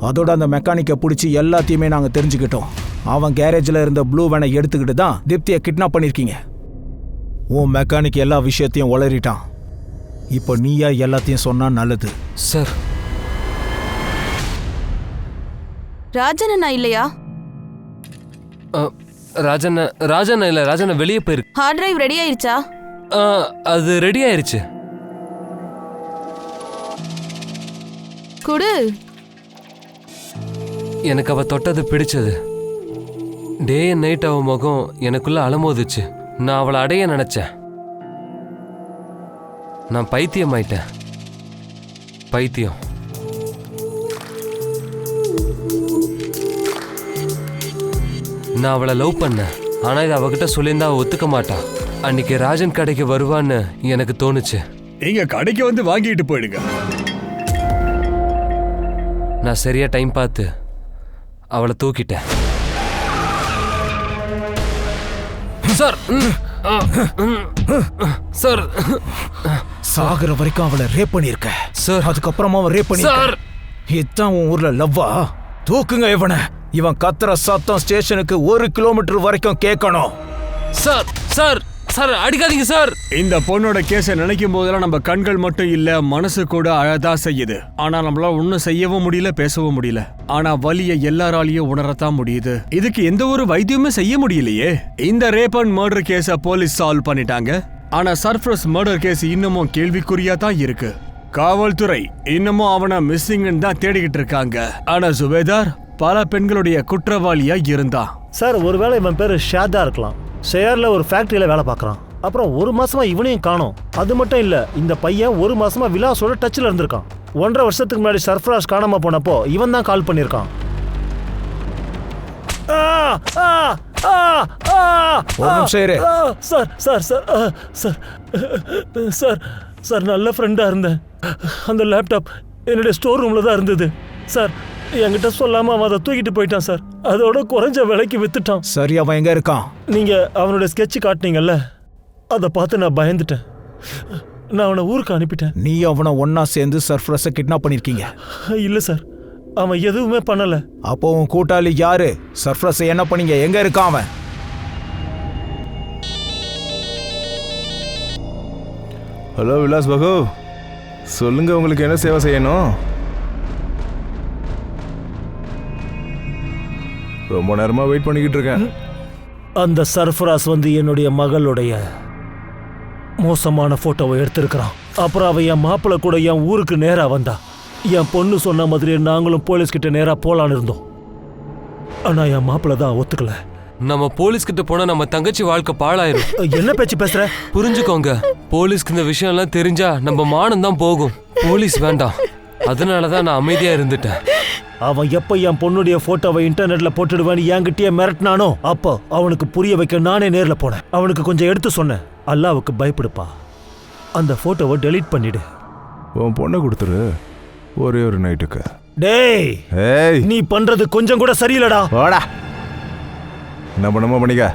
அதோட அந்த மெக்கானிக்கை பிடிச்சி எல்லாத்தையுமே நாங்கள் தெரிஞ்சுக்கிட்டோம். அவன் கேரேஜில் இருந்த ப்ளூ வேனை எடுத்துக்கிட்டு தான் தீப்தியை கிட்னாப் பண்ணியிருக்கீங்க. உன் மெக்கானிக் எல்லா விஷயத்தையும் உளறிட்டான். இப்போ நீயா எல்லாத்தையும் சொன்னா நல்லது. சார், ராஜன் இல்லையா? ராஜன் இல்ல, ராஜன் வெளியே போயிருக்கு. ஹார்ட் டிரைவ் ரெடி ஆயிருச்சா? அது ரெடி ஆயிருச்சு. குடு. எனக்கு அவ தொட்டது பிடிச்சது. டே அண்ட் நைட் அவ முகம் எனக்குள்ள அலமோதுச்சு. நான் அவளை அடைய நினைச்சேன். நான் பைத்தியம் ஆயிட்டேன். பைத்தியம். நான் அவளை லவ் பண்ணேன். ஆனா இது அவகிட்ட சொல்லியிருந்தா அவ ஒத்துக்க மாட்டா. அன்னைக்கு ராஜன் கடைக்கு வருவான்னு எனக்கு தோணுச்சு. நீங்க கடைக்கு வந்து வாங்கிட்டு போயிடுங்க. நான் சரியா டைம் பார்த்து அவளை தூக்கிட்டேன். சார், சார், சாகுற வரைக்கும் அவளை ரேப் பண்ணிருக்க சார். அதுக்கப்புறமா அவன் ரேப் பண்ணிருக்க. இதான் உன் ஊர்ல லவ்வா? தூக்குங்க இவனை. இவன் கத்துற சத்தம் ஸ்டேஷனுக்கு 1 கிலோமீட்டர் வரைக்கும் கேட்கணும். சார், சார், சார், அடிக்காதீங்க சார். இந்த பொண்ணோட கேஸை நினைக்கும் போதெல்லாம் நம்ம கண்கள் மட்டும் இல்ல, மனசு கூட அழதா செய்யுது. ஆனா நம்மளால ஒன்னும் செய்யவும் முடியல, பேசவும் முடியல. ஆனா வலியை எல்லாராலையும் உணரத்தான் முடியுது. இதுக்கு எந்த ஒரு வைத்தியமே செய்ய முடியலையே. இந்த ரேப் அண்ட் மர்டர் கேஸை போலீஸ் சால்வ் பண்ணிட்டாங்க. ஆனா சர்ஃப்ராஸ் மர்டர் கேஸ் இன்னமும் கேள்விக்குறியா தான் இருக்கு. காவல்துறை இன்னமும் அவனை மிஸ்ஸிங்னு தான் தேடிக்கிட்டு இருக்காங்க. ஆனா சுபேதார் பல பெண்களுடைய குற்றவாளியா இருந்தான். சார், ஒருவேளை இவன் பேர் ஷாதா இருக்கலாம். ஷேர்ல ஒரு ஃபேக்டரியில வேலை பார்க்கறான். அப்புறம் 1 மாசமா இவனையும் காணோம். அது மட்டும் இல்ல, இந்த பையன் 1 மாசமா விலாஸோட டச்ல இருந்திருக்கான். 1.5 வருஷத்துக்கு முன்னாடி சர்ஃப்ராஸ் காணாம போனப்போ இவன் தான் கால் பண்ணிருக்கான். ஒரு நிமிஷம் இரு. Sir, sir, sir, sir, sir, sir, நல்ல ஃப்ரெண்டா இருந்தேன். அந்த லேப்டாப் என்னுடைய ஸ்டோர் ரூம்ல தான் இருந்தது சார். என்கிட்ட சொல்லாம அவன் அதை தூக்கிட்டு போயிட்டான் சார். அதோட குறைஞ்ச விலைக்கு வித்துட்டான். சரி, அவன் எங்க இருக்கான்? நீங்க அவனோட ஸ்கெட்ச் காட்டினீங்கல்ல, அதை பார்த்து நான் பயந்துட்டேன். நான் அவனை ஊருக்கு அனுப்பிட்டேன். நீ அவனை ஒன்னா சேர்ந்து சர்ஃப்ராஸை கிட்னாப் பண்ணிருக்கீங்க? இல்ல சார், அவன் எதுவுமே பண்ணல. அப்போ உன் கூட்டாளி யாரு? சர்ஃப்ராஸ் என்ன பண்ணீங்க? எங்க இருக்கான் அவன்? ஹலோ விலாஸ் பகு, சொல்லுங்க, உங்களுக்கு என்ன சேவை செய்யணும்? ரொம்ப நேரமா வெயிட் பண்ணிக்கிட்டு இருக்கேன். அந்த சர்ஃப்ராஸ் வந்து என்னுடைய மகளுடைய மோசமான போட்டோவை எடுத்திருக்கிறான். அப்புறம் அவன் என் மாப்பிள்ளை கூட என் ஊருக்கு நேரா வந்தா. என் பொண்ணு சொன்ன மாதிரியே நாங்களும் போலீஸ் கிட்ட நேரா போலான்னு இருந்தோம். ஆனா என் மாப்பிள்ளை தான் ஒத்துக்கல. நம்ம போலீஸ் கிட்ட போனா நம்ம தங்கச்சி வாழ்க்கை பாழாயிரும். என்ன பேச்சு பேசுற? புரிஞ்சுக்கோங்க, போலீஸ்க்கு இந்த விஷயம் எல்லாம் தெரிஞ்சா நம்ம மானம் தான் போகும். போலீஸ் வேண்டாம். அதனாலதான் நான் அமைதியா இருந்துட்டேன். அவன் எப்ப என் பொண்ணுடைய போட்டோவை இன்டர்நெட்ல போட்டுடுவேன்னு என்கிட்டயே மிரட்டினானோ அப்போ அவனுக்கு புரிய வைக்க நானே நேர்ல போனேன். அவனுக்கு கொஞ்சம் எடுத்து சொன்னேன், அல்லாவுக்கு பயப்படுப்பா, அந்த போட்டோவை டெலீட் பண்ணிடு. உன் பொண்ணை கொடுத்துரு, ஒரே ஒரு நைட்டுக்கு. டேய், ஏய், நீ பண்றது கொஞ்சம் கூட சரியில்லடா. வாடா, என்ன பண்ணுமோ பண்ணிக்க.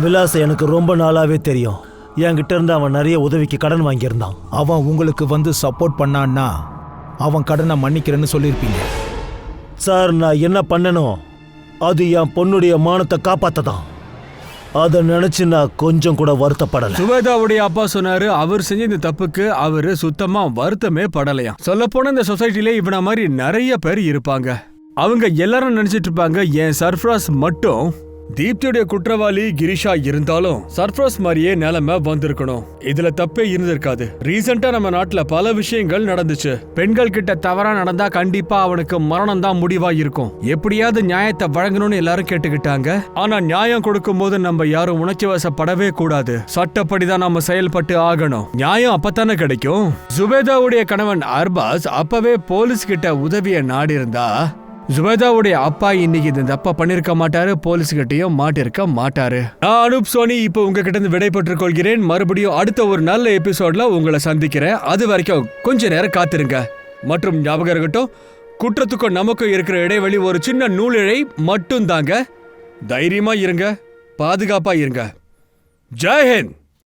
விலாஸ் எனக்கு ரொம்ப நாளாவே தெரியும். என்கிட்ட இருந்து அவன் நிறைய உதவிக்கு கடன் வாங்கியிருந்தான். அவன் உங்களுக்கு வந்து சப்போர்ட் பண்ணான்னா அவன் கடனை மன்னிக்கிறேன்னு சொல்லியிருப்பீங்க. சார், நான் என்ன பண்ணணும்? அது என் பொண்ணுடைய மானத்தை காப்பாத்ததான். அதை நினைச்சு நான் கொஞ்சம் கூட வருத்தப்படல. சுவேதாவுடைய அப்பா சொன்னாரு, அவர் செஞ்ச இந்த தப்புக்கு அவரு சுத்தமா வருத்தமே படலையாம். சொல்ல போன இந்த சொசைட்டில இவன மாதிரி நிறைய பேர் இருப்பாங்க. அவங்க எல்லாரும் நினைச்சிட்டு இருப்பாங்க, என் சர்ஃப்ராஸ் மட்டும் தீப்தியுடைய குற்றவாளி கிரிஷா இருந்தாலும் சர்ஃப்ராஸ் மாதிரியே நிலைமை வந்திருக்கணும். இதுல தப்பே இருந்திருக்காது. ரீசெண்டா நம்ம நாட்டுல பல விஷயங்கள் நடந்துச்சு. பெண்கள் கிட்ட தவறா நடந்தா கண்டிப்பா அவனுக்கு மரணம் தான் முடிவா இருக்கும். எப்படியாவது நியாயத்தை வழங்கணும்னு எல்லாரும் கேட்டுக்கிட்டாங்க. ஆனா நியாயம் கொடுக்கும் போது நம்ம யாரும் உணர்ச்சி வசப்படவே கூடாது. சட்டப்படிதான் நம்ம செயல்பட்டு ஆகணும். நியாயம் அப்பத்தானே கிடைக்கும். ஜுபேதாவுடைய கணவன் அர்பாஸ் அப்பவே போலீஸ் கிட்ட உதவிய நாடி இருந்தா ஜுபேதாவுடைய அப்பா இன்னைக்கு இந்த தப்பா பண்ணிருக்க மாட்டாரு, போலீஸ் கிட்டையும் மாட்டிருக்க மாட்டாரு. நான் அனூப் சோனி இப்போ உங்ககிட்ட இருந்து விடைபெற்றுக் கொள்கிறேன். மறுபடியும் அடுத்த ஒரு நல்ல எபிசோட்ல உங்களை சந்திக்கிறேன். அது வரைக்கும் கொஞ்ச நேரம் காத்திருங்க. மற்றும் ஞாபகம் இருக்கட்டும், குற்றத்துக்கும் நமக்கும் இருக்கிற இடைவெளி ஒரு சின்ன நூலிழை மட்டும் தாங்க. தைரியமா இருங்க, பாதுகாப்பா இருங்க. ஜெய் ஹிந்த்.